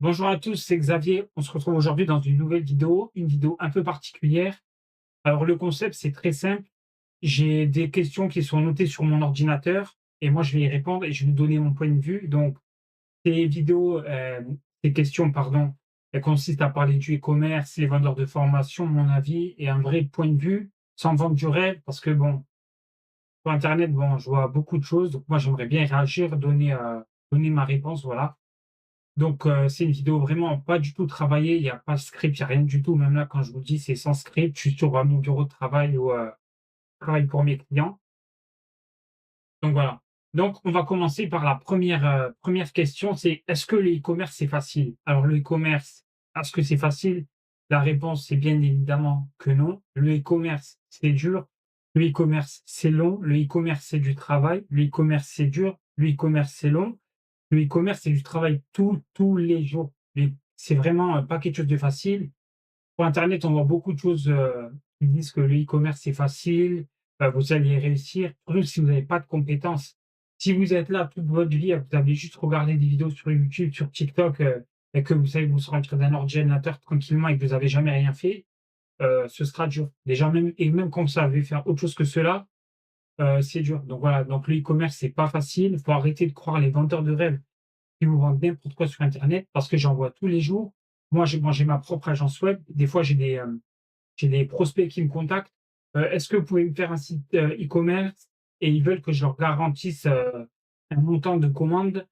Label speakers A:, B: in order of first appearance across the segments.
A: Bonjour à tous, c'est Xavier. On se retrouve aujourd'hui dans une vidéo un peu particulière. Alors le concept, c'est très simple. J'ai des questions qui sont notées sur mon ordinateur et moi je vais y répondre et je vais vous donner mon point de vue. Donc ces vidéos, ces questions, pardon, elles consistent à parler du e-commerce, les vendeurs de formation, mon avis et un vrai point de vue, sans vendre du rêve, parce que bon, sur Internet, bon, je vois beaucoup de choses. Donc moi j'aimerais bien réagir, donner ma réponse, voilà. Donc, c'est une vidéo vraiment pas du tout travaillée, il y a pas de script, il y a rien du tout. Même là, quand je vous dis, c'est sans script, je suis sur, mon bureau de travail où, je travaille pour mes clients. Donc voilà. Donc on va commencer par la première question, c'est: «Est-ce que le e-commerce, c'est facile?» Alors le e-commerce, est-ce que c'est facile? La réponse, c'est bien évidemment que non. Le e-commerce, c'est dur. Le e-commerce, c'est long. Le e-commerce, c'est du travail. Le e-commerce, c'est dur. Le e-commerce, c'est long. Le e-commerce, c'est du travail tous les jours. Et c'est vraiment, pas quelque chose de facile. Sur internet, on voit beaucoup de choses, qui disent que le e-commerce, c'est facile, vous allez réussir, surtout si vous n'avez pas de compétences. Si vous êtes là toute votre vie, vous avez juste regardé des vidéos sur YouTube, sur TikTok, et que vous savez vous sortir d'un ordinateur tranquillement et que vous avez jamais rien fait, ce sera dur. Déjà même quand vous savez faire autre chose que cela, c'est dur. Donc voilà, donc le e-commerce, c'est pas facile. Il faut arrêter de croire les vendeurs de rêves qui vous vendent n'importe quoi sur internet, parce que j'en vois tous les jours. Moi, j'ai ma propre agence web. Des fois, j'ai des prospects qui me contactent. Est-ce que vous pouvez me faire un site, e-commerce? Et ils veulent que je leur garantisse, un montant de commande,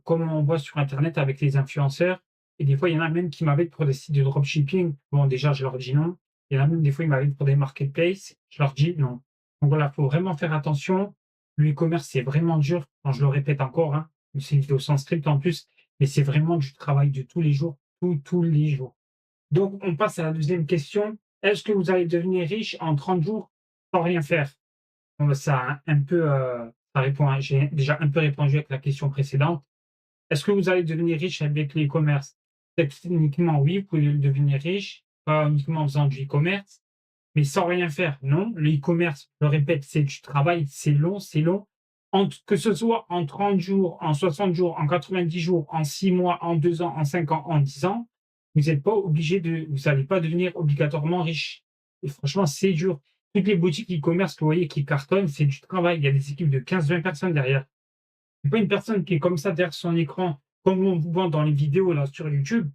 A: comme on voit sur internet avec les influenceurs. Et des fois, il y en a même qui m'appellent pour des sites de dropshipping. Bon, déjà, je leur dis non. Il y en a même des fois, ils m'appellent pour des marketplaces. Je leur dis non. Donc voilà, il faut vraiment faire attention. Le e-commerce, c'est vraiment dur. Quand je le répète encore, hein, c'est une vidéo sans script en plus, mais c'est vraiment du travail de tous les jours, tous les jours. Donc, on passe à la deuxième question. Est-ce que vous allez devenir riche en 30 jours sans rien faire? Bon, bah, ça a un peu, ça répond à, j'ai déjà un peu répondu avec la question précédente. Est-ce que vous allez devenir riche avec l'e-commerce? Techniquement, oui, vous pouvez devenir riche, pas uniquement en faisant du e-commerce, mais sans rien faire, non. Le e-commerce, je le répète, c'est du travail, c'est long, c'est long. Que ce soit en 30 jours, en 60 jours, en 90 jours, en 6 mois, en 2 ans, en 5 ans, en 10 ans, vous n'allez pas devenir obligatoirement riche. Et franchement, c'est dur. Toutes les boutiques e-commerce que vous voyez qui cartonnent, c'est du travail. Il y a des équipes de 15-20 personnes derrière. C'est pas une personne qui est comme ça derrière son écran, comme on vous vend dans les vidéos là sur YouTube.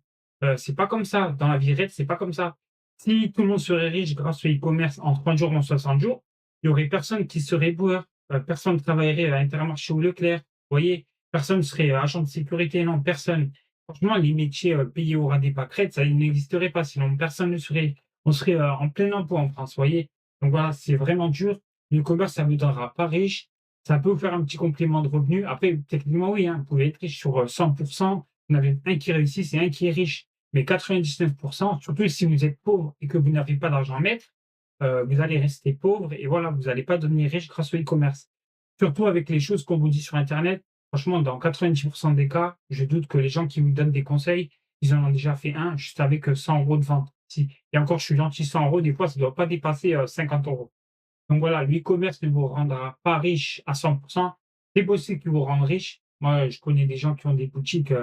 A: C'est pas comme ça. Dans la vie réelle, c'est pas comme ça. Si tout le monde serait riche grâce au e-commerce en 30 jours, en 60 jours, il y aurait personne qui serait boueur, personne ne travaillerait à Intermarché ou Leclerc. Vous voyez? Personne ne serait, agent de sécurité, non, personne. Franchement, les métiers, payés au ras des pâquerettes, ça il n'existerait pas, sinon personne ne serait, on serait, en plein emploi en France, vous voyez? Donc voilà, c'est vraiment dur. Le commerce, ça ne vous donnera pas riche. Ça peut vous faire un petit complément de revenu. Après, techniquement, oui, hein, vous pouvez être riche sur, 100%. Vous en avez un qui réussit, c'est un qui est riche. Mais 99, surtout si vous êtes pauvre et que vous n'avez pas d'argent à mettre, vous allez rester pauvre et voilà, vous n'allez pas devenir riche grâce au e-commerce. Surtout avec les choses qu'on vous dit sur internet. Franchement, dans 90 des cas, je doute que les gens qui vous donnent des conseils, ils en ont déjà fait un juste avec, 100 € de vente. Si, et encore, je suis gentil, 100 €, des fois, ça ne doit pas dépasser, 50 €. Donc voilà, l'e-commerce ne vous rendra pas riche à 100%. C'est possible qu'il vous rende riche. Moi, je connais des gens qui ont des boutiques,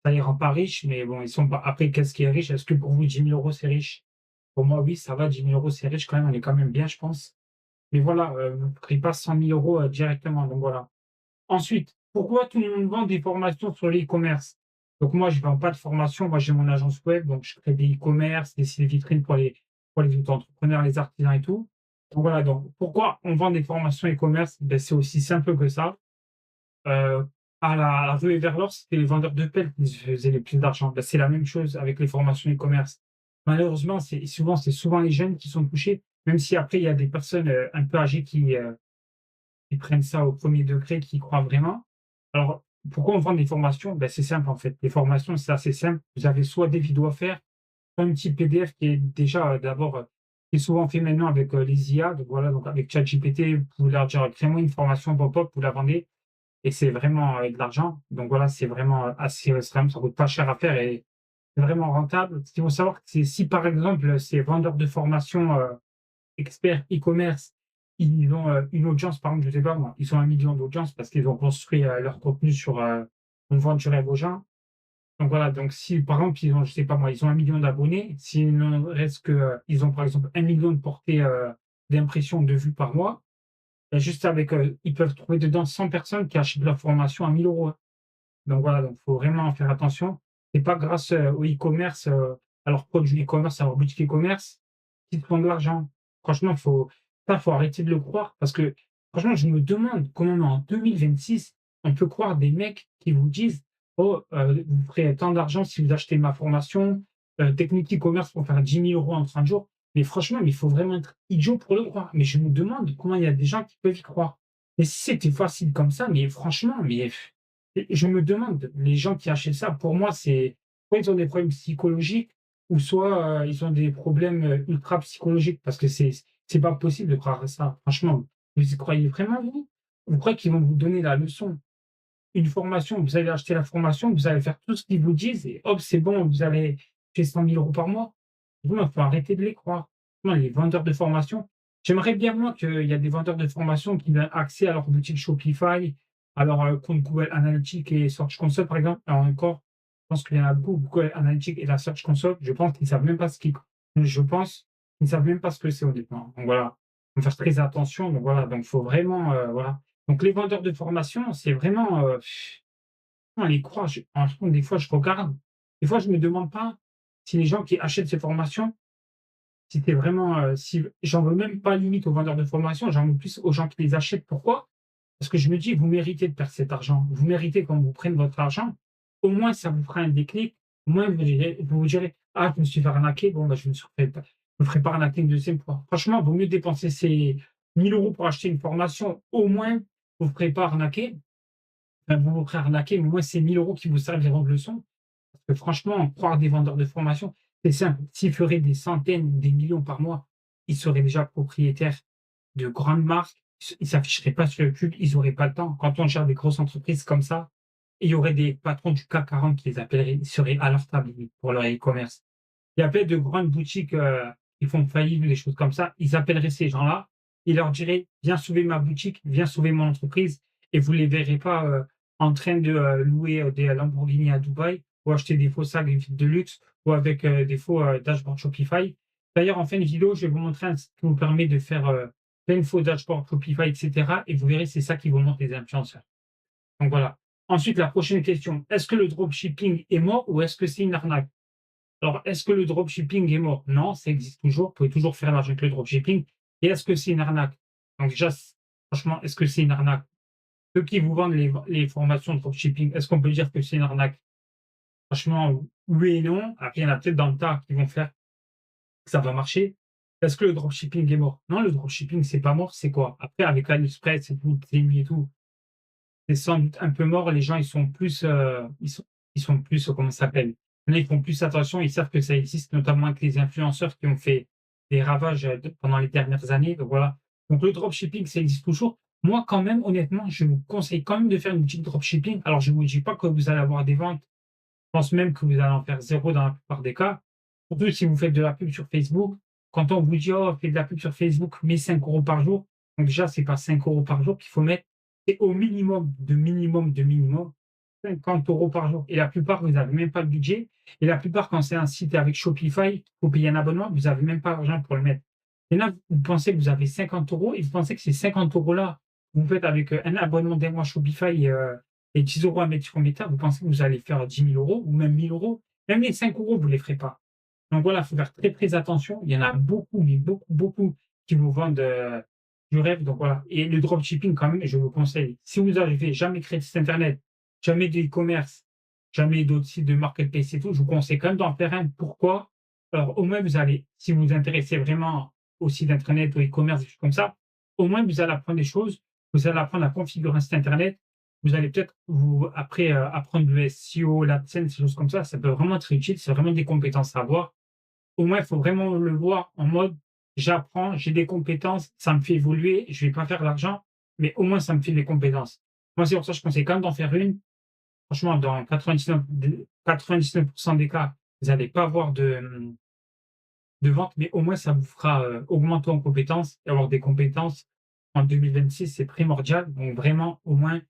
A: ça les rend pas riches, mais bon, ils sont pas. Après, qu'est-ce qui est riche? Est-ce que pour vous, 10 000 € c'est riche? Pour moi, oui, ça va, 10 000 € c'est riche quand même, on est quand même bien, je pense. Mais voilà, vous ne ferez pas 100 000 € directement, donc voilà. Ensuite, pourquoi tout le monde vend des formations sur l'e-commerce? Donc moi, je ne vends pas de formation. Moi, j'ai mon agence web, donc je crée des e-commerce, des sites vitrines pour les auto-entrepreneurs, les artisans et tout. Donc voilà, donc pourquoi on vend des formations e-commerce? Ben, c'est aussi simple que ça. Heu, à la rue et vers l'or, c'était les vendeurs de pelles qui se faisaient le plus d'argent. Ben, c'est la même chose avec les formations e-commerce. Malheureusement, c'est souvent les jeunes qui sont touchés, même si après il y a des personnes, un peu âgées qui prennent ça au premier degré, qui y croient vraiment. Alors, pourquoi on vend des formations? Ben, c'est simple en fait. Les formations, c'est assez simple. Vous avez soit des vidéos à faire, soit un petit PDF qui est déjà, d'abord, qui est souvent fait maintenant avec, les IA. Donc voilà, donc avec ChatGPT, vous pouvez leur dire: «Crée-moi une formation pop-up», vous la vendez et c'est vraiment, de l'argent. Donc voilà, c'est vraiment, assez, c'est vraiment, ça coûte pas cher à faire et c'est vraiment rentable. Ce qu'il faut savoir, c'est si par exemple, ces vendeurs de formation, experts e-commerce, ils ont, une audience, par exemple, je sais pas moi, ils ont 1 million d'audience parce qu'ils ont construit, leur contenu sur, on vend du rêve aux gens. Donc voilà, donc si par exemple, ils ont, je sais pas moi, ils ont 1 million d'abonnés, s'il ne reste que, ils ont par exemple 1 million de portées, d'impressions, de vues par mois, bah, juste avec, ils peuvent trouver dedans 100 personnes qui achètent leur formation à 1 000 €, hein. Donc voilà, donc faut vraiment faire attention. C'est pas grâce, au e-commerce, à leurs produits e-commerce, à leur boutique e-commerce qu'ils font de l'argent. Franchement, faut arrêter de le croire parce que franchement, je me demande comment en 2026, on peut croire des mecs qui vous disent: «Oh, vous ferez tant d'argent si vous achetez ma formation, technique e-commerce pour faire 10 000 € en 30 jours». Mais franchement, il faut vraiment être idiot pour le croire. Mais je me demande comment il y a des gens qui peuvent y croire. Et si c'était facile comme ça, mais franchement, mais et je me demande, les gens qui achètent ça, pour moi, c'est soit ils ont des problèmes psychologiques ou soit, ils ont des problèmes, ultra psychologiques parce que c'est pas possible de croire à ça. Franchement, vous y croyez vraiment, vous? Vous croyez qu'ils vont vous donner la leçon? Une formation, vous allez acheter la formation, vous allez faire tout ce qu'ils vous disent et hop, c'est bon, vous allez faire 100 000 € par mois. Non, il faut arrêter de les croire. Non, les vendeurs de formation, j'aimerais bien moi qu'il y a des vendeurs de formation qui donnent accès à leur boutique Shopify, à leur, compte Google Analytics et Search Console, par exemple. Alors encore, je pense qu'il y en a beaucoup, Google Analytics et la Search Console, je pense qu'ils savent même pas ce qu'ils je pense qu'ils ne savent même pas ce que c'est honnêtement. Donc voilà, faut faire très attention. Donc voilà, donc faut vraiment, voilà. Donc les vendeurs de formation, c'est vraiment, on les croit. Franchement, des fois, je regarde, des fois, je me demande pas si les gens qui achètent ces formations, si c'est vraiment, si j'en veux même pas limite aux vendeurs de formation, j'en veux plus aux gens qui les achètent. Pourquoi? Parce que je me dis: «Vous méritez de perdre cet argent. Vous méritez qu'on vous prenne votre argent». Au moins, ça vous fera un déclic. Au moins, vous vous direz: «Ah, je me suis fait arnaquer, bon, bah, je me ferai pas arnaquer une deuxième fois». Franchement, vaut mieux dépenser ces 1 000 € pour acheter une formation, au moins, vous ne vous ferez pas arnaquer. Enfin, vous vous ferez arnaquer, mais au moins c'est 1 000 € qui vous serviront de leçon. Parce que franchement, croire des vendeurs de formation, c'est simple. S'ils feraient des centaines, des millions par mois, ils seraient déjà propriétaires de grandes marques. Ils s'afficheraient pas sur YouTube, ils auraient pas le temps. Quand on gère des grosses entreprises comme ça, il y aurait des patrons du CAC 40 qui les appelleraient, ils seraient à leur table limite pour leur e-commerce. Il y a plein de grandes boutiques, qui font faillite ou des choses comme ça. Ils appelleraient ces gens-là, ils leur diraient: «Viens sauver ma boutique, viens sauver mon entreprise» et vous les verrez pas, en train de, louer, des Lamborghini à Dubaï ou acheter des faux sacs de luxe ou avec, des faux, dashboards Shopify. D'ailleurs, en fin de vidéo, je vais vous montrer ce qui vous permet de faire, plein de faux dashboards Shopify et cetera et vous verrez, c'est ça qui vous montre les influenceurs. Donc voilà. Ensuite, la prochaine question: est-ce que le dropshipping est mort ou est-ce que c'est une arnaque? Alors, est-ce que le dropshipping est mort? Non, ça existe toujours. Vous pouvez toujours faire de l'argent avec le dropshipping. Et est-ce que c'est une arnaque? Donc déjà, franchement, est-ce que c'est une arnaque? Ceux qui vous vendent les formations de dropshipping, est-ce qu'on peut dire que c'est une arnaque? Franchement, oui et non. Après, il y en a peut-être dans le tas qui vont faire que ça va marcher. Est-ce que le dropshipping est mort? Non, le dropshipping, c'est pas mort. C'est quoi? Après, avec AliExpress et tout, Temu et tout, c'est sans doute un peu mort. Les gens, ils sont plus, ils sont plus, comment ça s'appelle? Là, ils font plus attention, ils savent que ça existe, notamment avec les influenceurs qui ont fait des ravages, pendant les dernières années. Donc voilà. Donc le dropshipping, ça existe toujours. Moi, quand même, honnêtement, je vous conseille quand même de faire une boutique dropshipping. Alors, je ne vous dis pas que vous allez avoir des ventes. Je pense même que vous allez en faire zéro dans la plupart des cas. Surtout si vous faites de la pub sur Facebook. Quand on vous dit: «Oh, fais de la pub sur Facebook, mets 5 € par jour». Donc déjà, c'est pas 5 € par jour qu'il faut mettre, c'est au minimum, de minimum, de minimum, 50 € par jour. Et la plupart, vous n'avez même pas le budget. Et la plupart, quand c'est un site avec Shopify, il faut payer un abonnement, vous n'avez même pas l'argent pour le mettre. Et là, vous pensez que vous avez 50 € et vous pensez que ces 50 € là, vous faites avec, un abonnement d'un mois Shopify, et 10 € à mettre sur Meta, vous pensez que vous allez faire 10 000 € ou même 1 000 €? Même les 5 € vous ne les ferez pas. Donc voilà, il faut faire très, très attention. Il y en a beaucoup, mais beaucoup, beaucoup qui vous vendent, du rêve. Donc voilà. Et le dropshipping, quand même, je vous conseille, si vous n'arrivez jamais créer de site internet, jamais de e-commerce, jamais d'autres sites de marketplace et tout, je vous conseille quand même d'en faire un. Pourquoi? Alors, au moins, vous allez, si vous vous intéressez vraiment au site internet, au e-commerce, des choses comme ça, au moins, vous allez apprendre des choses. Vous allez apprendre à configurer un site internet. Vous allez peut-être vous, après, apprendre le SEO, l'AdSense, des choses comme ça. Ça peut vraiment être utile. C'est vraiment des compétences à avoir. Au moins, il faut vraiment le voir en mode: «J'apprends, j'ai des compétences, ça me fait évoluer, je vais pas faire d'argent, mais au moins ça me fait des compétences». Moi, c'est pour ça que je conseille quand même d'en faire une. Franchement, dans 99 des cas, vous allez pas avoir de vente, mais au moins ça vous fera, augmenter en compétences et avoir des compétences en 2026, c'est primordial. Donc vraiment, au moins,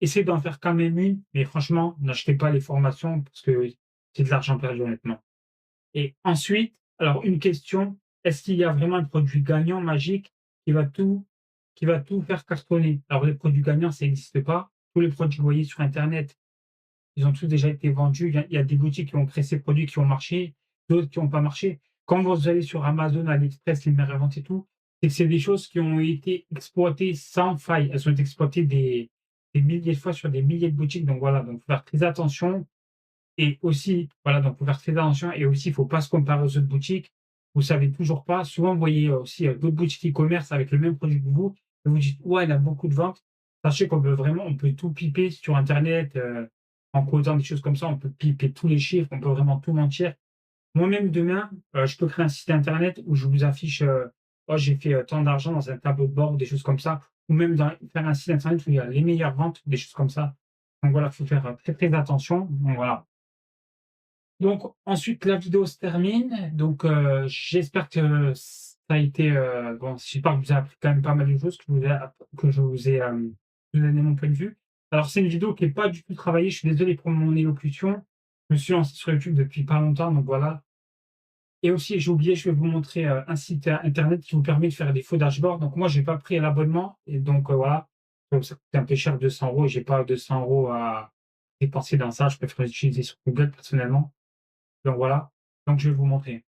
A: essayez d'en faire quand même une, mais franchement, n'achetez pas les formations parce que c'est de l'argent perdu, honnêtement. Et ensuite, alors une question, est-ce qu'il y a vraiment un produit gagnant magique qui va tout qui va tout faire cartonner? Alors les produits gagnants, ça n'existe pas. Tous les produits que vous voyez sur internet, ils ont tous déjà été vendus. Il y a des boutiques qui ont créé ces produits qui ont marché, d'autres qui n'ont pas marché. Quand vous allez sur Amazon, AliExpress, les meilleures ventes et tout, c'est que c'est des choses qui ont été exploitées sans faille. Elles ont été exploitées des milliers de fois sur des milliers de boutiques. Donc voilà, donc faut faire très attention. Et aussi, voilà, donc faut faire très attention et aussi, il faut pas se comparer aux autres boutiques. Vous savez toujours pas. Souvent, vous voyez aussi d'autres boutiques e-commerce avec le même produit que vous et vous dites: «Ouais, il a beaucoup de ventes». Sachez qu'on peut vraiment on peut tout piper sur internet, en codant des choses comme ça, on peut piper tous les chiffres, on peut vraiment tout mentir. Moi-même demain, je peux créer un site internet où je vous affiche, oh j'ai fait, tant d'argent dans un tableau de bord ou des choses comme ça, ou même faire un site internet où il y a les meilleures ventes, des choses comme ça. Donc voilà, il faut faire, très, très attention. Donc voilà. Donc ensuite la vidéo se termine, donc j'espère que ça a été, bon, j'espère que vous avez appris quand même pas mal de choses, que je vous ai, donné mon point de vue. Alors c'est une vidéo qui est pas du tout travaillée, je suis désolé pour mon élocution. Je me suis lancé sur YouTube depuis pas longtemps, donc voilà. Et aussi j'ai oublié, je vais vous montrer, un site, internet qui vous permet de faire des faux dashboards. Donc moi j'ai pas pris l'abonnement et donc voilà, donc ça coûte un peu cher 200 € et j'ai pas 200 € à dépenser dans ça, je préfère les utiliser sur Google personnellement. Donc voilà, donc je vais vous montrer.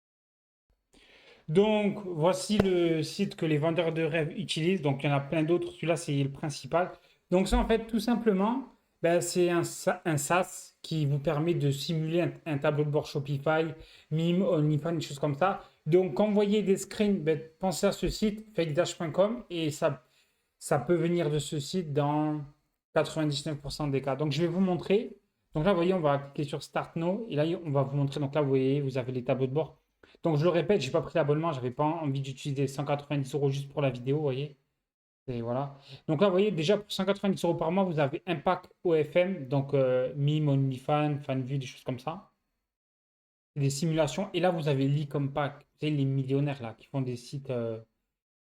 A: Donc voici le site que les vendeurs de rêves utilisent. Donc il y en a plein d'autres, celui-là c'est le principal. Donc ça en fait tout simplement, ben, c'est un SaaS qui vous permet de simuler un tableau de bord Shopify, Mime, OnlyFans, des choses comme ça. Donc quand vous voyez des screens, ben, pensez à ce site, fakedash.com, et ça peut venir de ce site dans 99% des cas. Donc je vais vous montrer. Donc là, vous voyez, on va cliquer sur Start Now et là, on va vous montrer. Donc là, vous voyez, vous avez les tableaux de bord. Donc je le répète, j'ai pas pris l'abonnement, j'avais pas envie d'utiliser 190 € juste pour la vidéo, vous voyez. Et voilà. Donc là, vous voyez, déjà pour 190 € par mois, vous avez un pack OFM, donc Mime, OnlyFans, FanVue, des choses comme ça. Des simulations. Et là, vous avez l'e-com pack. Vous savez, les millionnaires là qui font des sites,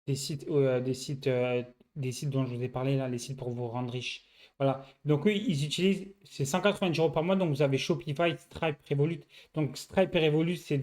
A: des sites dont je vous ai parlé là, les sites pour vous rendre riche. Voilà. Donc eux, ils utilisent, c'est 190 € par mois. Donc vous avez Shopify, Stripe, Revolut. Donc Stripe et Revolut, c'est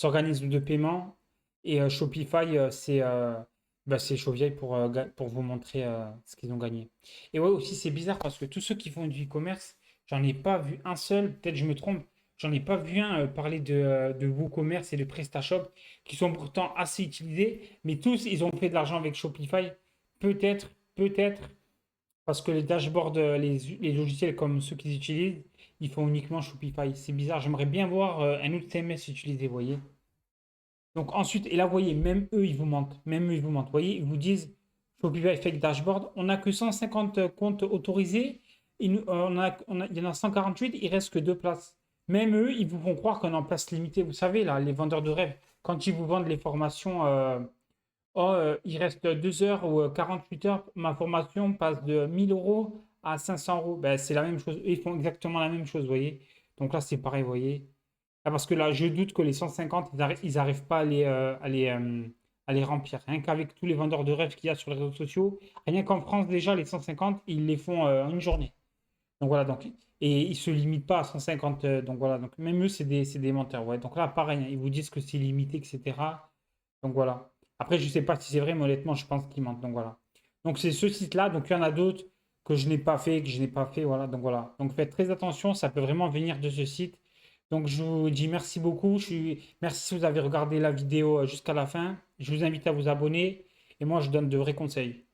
A: organismes de paiement. Et Shopify, c'est Shopify pour vous montrer ce qu'ils ont gagné. Et ouais, aussi, c'est bizarre parce que tous ceux qui font du e-commerce, j'en ai pas vu un seul, peut-être je me trompe, j'en ai pas vu un parler de WooCommerce et de PrestaShop qui sont pourtant assez utilisés, mais tous, ils ont fait de l'argent avec Shopify. Peut-être, parce que les dashboards, les logiciels comme ceux qu'ils utilisent, ils font uniquement Shopify. C'est bizarre. J'aimerais bien voir un autre CMS utilisé, vous voyez. Donc ensuite, et là, vous voyez, même eux, ils vous mentent. Même eux, ils vous mentent. Vous voyez, ils vous disent Shopify Fake Dashboard. On n'a que 150 comptes autorisés. Il y en a 148, il reste que 2 places. Même eux, ils vous font croire qu'on est en place limitée. Vous savez, là, les vendeurs de rêves, quand ils vous vendent les formations, il reste 2 heures ou 48 heures, ma formation passe de 1000 € à 500 €. Ben, c'est la même chose. Eux, ils font exactement la même chose, vous voyez. Donc là, c'est pareil, vous voyez. Ah, parce que là, je doute que les 150, ils n'arrivent pas à les remplir. Rien qu'avec tous les vendeurs de rêves qu'il y a sur les réseaux sociaux, rien qu'en France, déjà, les 150, ils les font en une journée. Donc voilà, donc, et ils ne se limitent pas à 150. Donc voilà, donc même eux, c'est des menteurs. Ouais. Donc là, pareil, hein, ils vous disent que c'est limité, etc. Donc voilà. Après, je ne sais pas si c'est vrai, mais honnêtement, je pense qu'ils mentent. Donc voilà. Donc c'est ce site-là. Donc il y en a d'autres que je n'ai pas fait, que je n'ai pas fait. Voilà. Donc voilà. Donc faites très attention, ça peut vraiment venir de ce site. Donc je vous dis merci beaucoup. Merci si vous avez regardé la vidéo jusqu'à la fin. Je vous invite à vous abonner et moi je donne de vrais conseils.